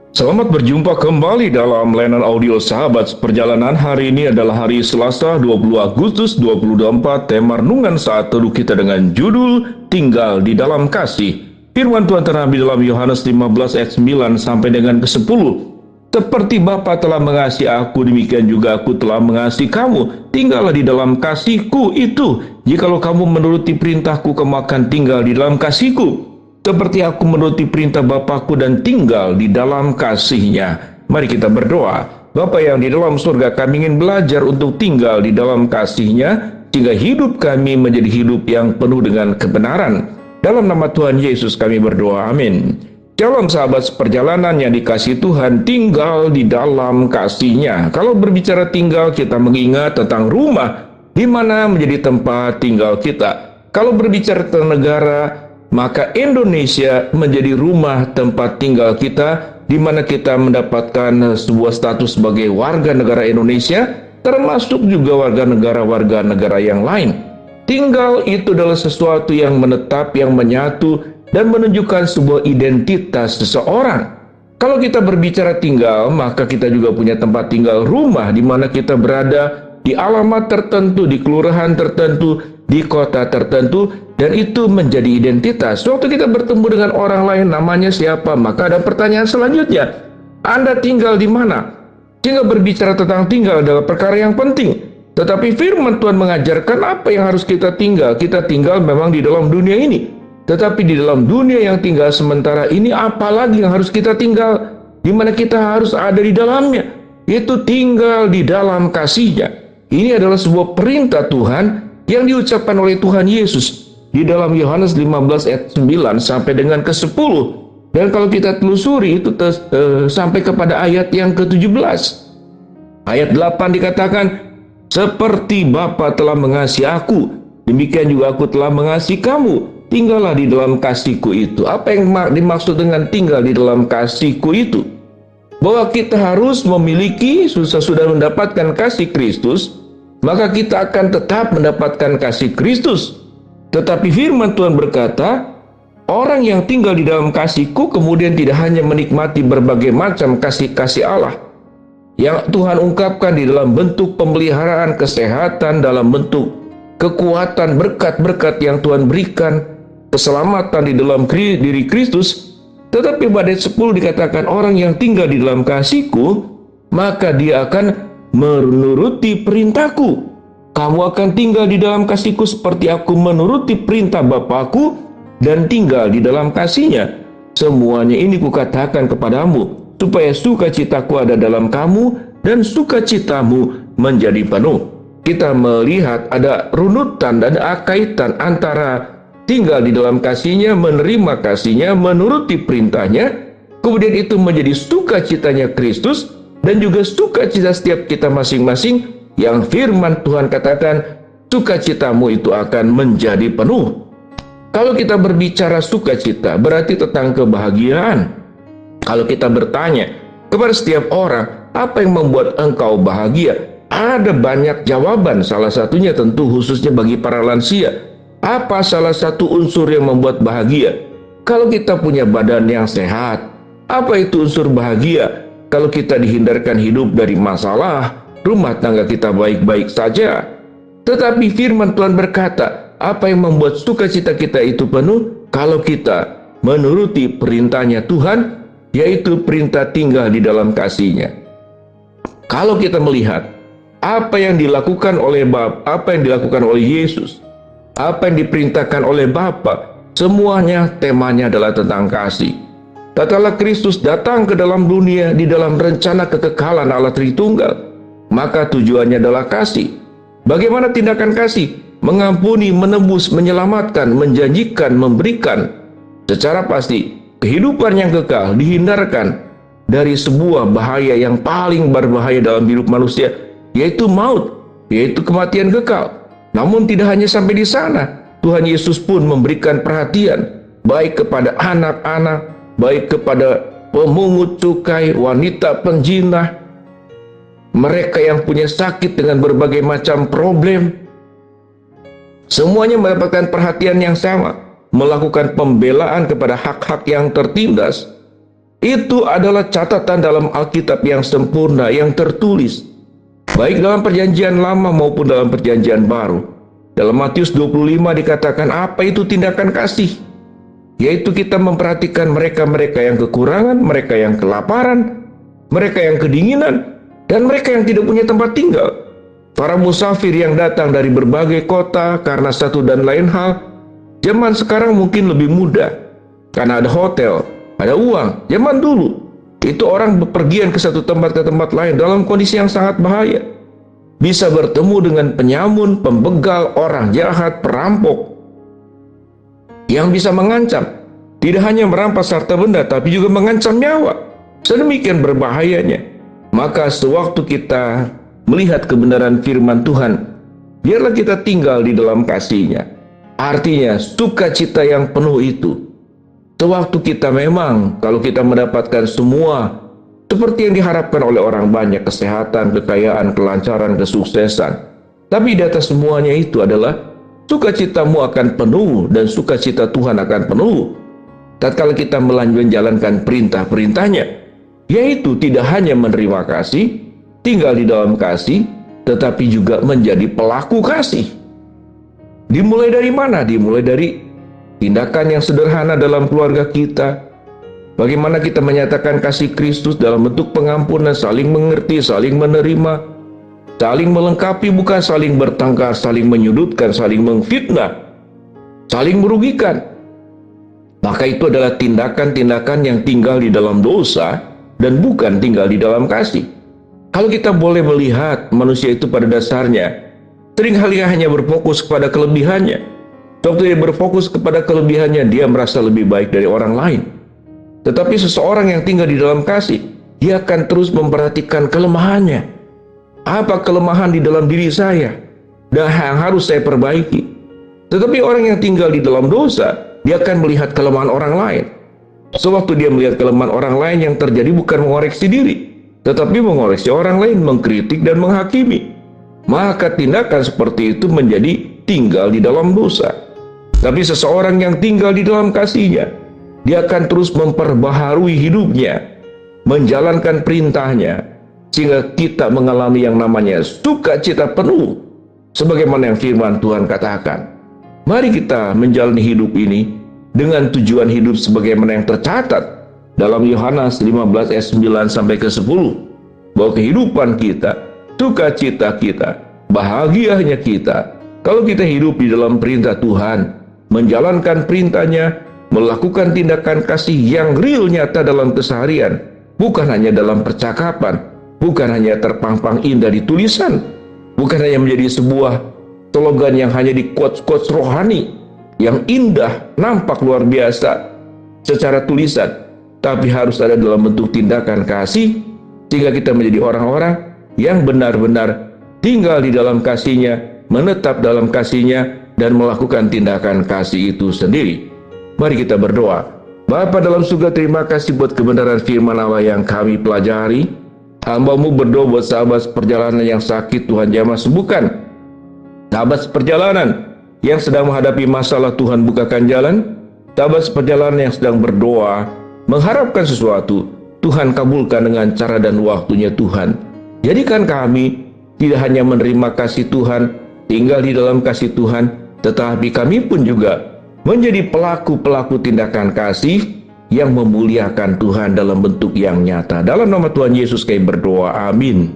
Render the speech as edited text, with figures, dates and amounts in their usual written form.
Selamat berjumpa kembali dalam layanan audio Sahabat Perjalanan. Hari ini adalah hari Selasa 20 Agustus 2024. Tema renungan saat teduh kita dengan judul Tinggal di Dalam Kasih. Firman Tuhan terambil dalam Yohanes 15 ayat 9 sampai dengan ke-10. Seperti Bapa telah mengasihi aku, demikian juga aku telah mengasihi kamu. Tinggallah di dalam kasihku itu. Jikalau kamu menuruti perintahku, kamu akan tinggal di dalam kasihku. Seperti aku menuruti perintah Bapakku dan tinggal di dalam kasih-Nya. Mari kita berdoa. Bapa yang di dalam surga, kami ingin belajar untuk tinggal di dalam kasih-Nya, sehingga hidup kami menjadi hidup yang penuh dengan kebenaran. Dalam nama Tuhan Yesus kami berdoa, amin. Shalom sahabat seperjalanan yang dikasihi Tuhan, tinggal di dalam kasih-Nya. Kalau berbicara tinggal, kita mengingat tentang rumah, di mana menjadi tempat tinggal kita. Kalau berbicara tentang negara, maka Indonesia menjadi rumah tempat tinggal kita, di mana kita mendapatkan sebuah status sebagai warga negara Indonesia, termasuk juga warga negara yang lain. Tinggal itu adalah sesuatu yang menetap, yang menyatu, dan menunjukkan sebuah identitas seseorang. Kalau kita berbicara tinggal, maka kita juga punya tempat tinggal, rumah, di mana kita berada di alamat tertentu, di kelurahan tertentu, di kota tertentu, dan itu menjadi identitas. Waktu kita bertemu dengan orang lain, namanya siapa, maka ada pertanyaan selanjutnya, Anda tinggal di mana? Sehingga berbicara tentang tinggal adalah perkara yang penting. Tetapi firman Tuhan mengajarkan apa yang harus kita tinggal. Kita tinggal memang di dalam dunia ini, tetapi di dalam dunia yang tinggal sementara ini, apalagi yang harus kita tinggal, di mana kita harus ada di dalamnya, yaitu tinggal di dalam kasih-Nya. Ini adalah sebuah perintah Tuhan yang diucapkan oleh Tuhan Yesus di dalam Yohanes 15 ayat 9 sampai dengan ke-10. Dan kalau kita telusuri itu sampai kepada ayat yang ke-17. Ayat 8 dikatakan, seperti Bapa telah mengasihi aku, demikian juga aku telah mengasihi kamu. Tinggallah di dalam kasihku itu. Apa yang dimaksud dengan tinggal di dalam kasihku itu? Bahwa kita harus memiliki, sudah mendapatkan kasih Kristus, maka kita akan tetap mendapatkan kasih Kristus. Tetapi firman Tuhan berkata, orang yang tinggal di dalam kasih-Ku kemudian tidak hanya menikmati berbagai macam kasih-kasih Allah yang Tuhan ungkapkan di dalam bentuk pemeliharaan kesehatan, dalam bentuk kekuatan, berkat-berkat yang Tuhan berikan, keselamatan di dalam diri Kristus. Tetapi pada ayat 10 dikatakan, orang yang tinggal di dalam kasih-Ku, maka dia akan menuruti perintah-Ku. Kamu akan tinggal di dalam kasih-Ku seperti aku menuruti perintah Bapakku dan tinggal di dalam kasih-Nya. Semuanya ini kukatakan kepadamu, supaya sukacitaku ada dalam kamu dan sukacitamu menjadi penuh. Kita melihat ada runutan dan kaitan antara tinggal di dalam kasih-Nya, menerima kasih-Nya, menuruti perintahnya, kemudian itu menjadi sukacitanya Kristus, dan juga sukacita setiap kita masing-masing, yang firman Tuhan katakan, sukacitamu itu akan menjadi penuh. Kalau kita berbicara sukacita, berarti tentang kebahagiaan. Kalau kita bertanya kepada setiap orang, apa yang membuat engkau bahagia? Ada banyak jawaban, salah satunya tentu khususnya bagi para lansia. Apa salah satu unsur yang membuat bahagia? Kalau kita punya badan yang sehat. Apa itu unsur bahagia? Kalau kita dihindarkan hidup dari masalah, rumah tangga kita baik-baik saja. Tetapi firman Tuhan berkata, apa yang membuat sukacita kita itu penuh? Kalau kita menuruti perintahnya Tuhan, yaitu perintah tinggal di dalam kasih-Nya. Kalau kita melihat apa yang dilakukan oleh apa yang dilakukan oleh Yesus, apa yang diperintahkan oleh Bapa, semuanya temanya adalah tentang kasih. Tatkala Kristus datang ke dalam dunia di dalam rencana kekekalan Allah Tritunggal, maka tujuannya adalah kasih. Bagaimana tindakan kasih? Mengampuni, menebus, menyelamatkan, menjanjikan, memberikan. Secara pasti, kehidupan yang kekal dihindarkan dari sebuah bahaya yang paling berbahaya dalam hidup manusia, yaitu maut, yaitu kematian kekal. Namun tidak hanya sampai di sana, Tuhan Yesus pun memberikan perhatian, baik kepada anak-anak, baik kepada pemungut cukai, wanita penjinah, mereka yang punya sakit dengan berbagai macam problem. Semuanya mendapatkan perhatian yang sama, melakukan pembelaan kepada hak-hak yang tertindas. Itu adalah catatan dalam Alkitab yang sempurna, yang tertulis, baik dalam perjanjian lama maupun dalam perjanjian baru. Dalam Matius 25 dikatakan apa itu tindakan kasih? Yaitu kita memperhatikan mereka-mereka yang kekurangan, mereka yang kelaparan, mereka yang kedinginan, dan mereka yang tidak punya tempat tinggal. Para musafir yang datang dari berbagai kota karena satu dan lain hal. Zaman sekarang mungkin lebih mudah, karena ada hotel, ada uang. Zaman dulu, itu orang bepergian ke satu tempat ke tempat lain dalam kondisi yang sangat bahaya. Bisa bertemu dengan penyamun, pembegal, orang jahat, perampok, yang bisa mengancam. Tidak hanya merampas harta benda, tapi juga mengancam nyawa. Sedemikian berbahayanya. Maka sewaktu kita melihat kebenaran firman Tuhan, biarlah kita tinggal di dalam kasih-Nya. Artinya, sukacita yang penuh itu. Sewaktu kita memang, kalau kita mendapatkan semua seperti yang diharapkan oleh orang banyak, kesehatan, kekayaan, kelancaran, kesuksesan. Tapi di atas semuanya itu adalah sukacitamu akan penuh dan sukacita Tuhan akan penuh tatkala kita menjalankan perintah-perintahnya, yaitu tidak hanya menerima kasih, tinggal di dalam kasih, tetapi juga menjadi pelaku kasih. Dimulai dari mana? Dimulai dari tindakan yang sederhana dalam keluarga kita. Bagaimana kita menyatakan kasih Kristus dalam bentuk pengampunan, saling mengerti, saling menerima, saling melengkapi, bukan saling bertengkar, saling menyudutkan, saling memfitnah, saling merugikan. Maka itu adalah tindakan-tindakan yang tinggal di dalam dosa dan bukan tinggal di dalam kasih. Kalau kita boleh melihat manusia itu pada dasarnya seringkali hanya berfokus kepada kelebihannya. Waktu dia berfokus kepada kelebihannya, dia merasa lebih baik dari orang lain. Tetapi seseorang yang tinggal di dalam kasih, dia akan terus memperhatikan kelemahannya. Apa kelemahan di dalam diri saya dan yang harus saya perbaiki? Tetapi orang yang tinggal di dalam dosa, dia akan melihat kelemahan orang lain. Sewaktu dia melihat kelemahan orang lain, yang terjadi bukan mengoreksi diri, tetapi mengoreksi orang lain, mengkritik dan menghakimi. Maka tindakan seperti itu menjadi tinggal di dalam dosa. Tapi seseorang yang tinggal di dalam kasih-Nya, dia akan terus memperbaharui hidupnya, menjalankan perintah-Nya, sehingga kita mengalami yang namanya sukacita penuh, sebagaimana yang firman Tuhan katakan. Mari kita menjalani hidup ini dengan tujuan hidup sebagaimana yang tercatat dalam Yohanes 15 ayat 9 sampai ke 10, bahwa kehidupan kita, sukacita kita, bahagianya kita, kalau kita hidup di dalam perintah Tuhan, menjalankan perintah-Nya, melakukan tindakan kasih yang real nyata dalam keseharian, bukan hanya dalam percakapan, bukan hanya terpampang indah di tulisan, bukan hanya menjadi sebuah slogan yang hanya di quotes-quotes rohani, yang indah, nampak luar biasa secara tulisan, tapi harus ada dalam bentuk tindakan kasih, sehingga kita menjadi orang-orang yang benar-benar tinggal di dalam kasih-Nya, menetap dalam kasih-Nya, dan melakukan tindakan kasih itu sendiri. Mari kita berdoa. Bapa dalam surga, terima kasih buat kebenaran firman Allah yang kami pelajari. Hamba-Mu berdoa buat sahabat perjalanan yang sakit, Tuhan jamah sembuhkan. Sahabat perjalanan yang sedang menghadapi masalah, Tuhan bukakan jalan. Sahabat perjalanan yang sedang berdoa, mengharapkan sesuatu, Tuhan kabulkan dengan cara dan waktunya Tuhan. Jadikan kami tidak hanya menerima kasih Tuhan, tinggal di dalam kasih Tuhan, tetapi kami pun juga menjadi pelaku-pelaku tindakan kasih yang memuliakan Tuhan dalam bentuk yang nyata. Dalam nama Tuhan Yesus kami berdoa, amin.